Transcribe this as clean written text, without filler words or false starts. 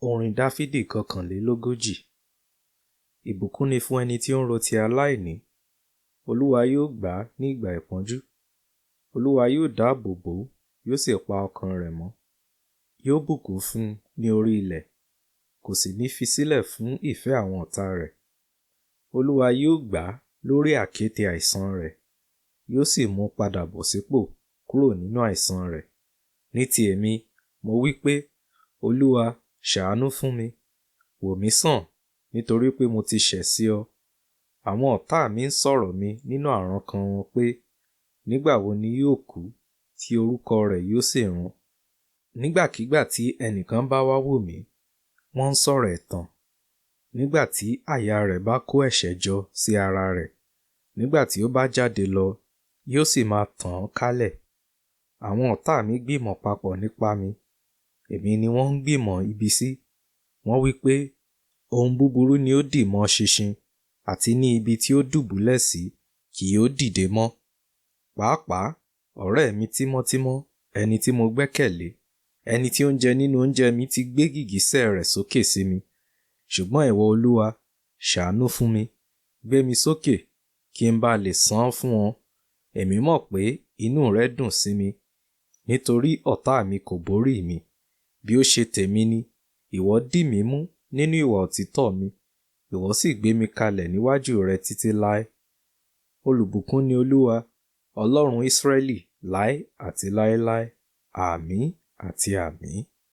Orin Dáfídì Kọkanlelogoji. Ìbùkún ni fún ẹni tí ó ń ro ti aláìní. Olúwa yóò gbà á ní ìgbà ìpọ́njú. Olúwa yóò dáàbò bò ó, yóò sì pa ọkàn rẹ̀ mọ́. Yóò bùkún fún un ní orí ilẹ̀, kò sì ní fi sílẹ̀ fún ìfẹ́ àwọn ọ̀tá rẹ̀. Olúwa yóò gbà á lórí àkéte àìsàn rẹ̀, yóò sì mú padà bọ̀ sípò kúrò nínú àìsàn rẹ̀. Ní ti èmi, mo wí pé, Olúwa, ṣàánú fún mi. Wò mí sàn, nítorí pé mo ti ṣẹ̀ sí ọ. Àwọn ọ̀tá mi ń sọ̀rọ̀ mi nínú àrankàn wọn pé, nígbà wo ni yóò kú, tí orúkọ rẹ̀ yóò sì run? Nígbàkígbà tí ẹnìkan bá wá wò mí, wọ́n ń sọ̀rọ̀ ẹ̀tàn. Nígbà tí àyà rẹ̀ bá kó ẹ̀ṣẹ̀ jọ sí ara rẹ̀, nígbà tí ó bá jáde lọ, yóò sì máa tàn án kálẹ̀. Àwọn ọ̀tá mi gbìmọ̀ papọ̀ nípa mi. Èmi ni wọ́n ń gbìmọ̀ ibi sí. Wọ́n wí pé, ohun búburú ni ó dì mọ́ ṣinṣin, àti ní ibi tí ó dùbúlẹ̀ sí kì yóò dìde mọ́. Pàápàá, ọ̀rẹ́ mi tímọ́tímọ́, ẹni tí mo gbẹ́kẹ̀lé, ẹni tí ó ń jẹ nínú oúnjẹ mi ti gbé gìgísẹ̀ rẹ̀ sókè sí mi. Ṣùgbọ́n ìwọ Olúwa, ṣàánú fún mi, gbé mi sókè, kí n bá lè san án fún wọn. Èmi mọ̀ pé inú rẹ dùn sí mi, nítorí ọ̀tá mi kò borí mi. Bí ó ṣe tèmi ni, ìwọ dì mí mú nínú ìwà òtítọ́ mi, ìwọ sì gbé mi kalẹ̀ níwájú rẹ títí láé. Olùbùkún ni Olúwa, Ọlọ́run Ísírẹ́lì, láé àti láéláé. Àmín àti àmín.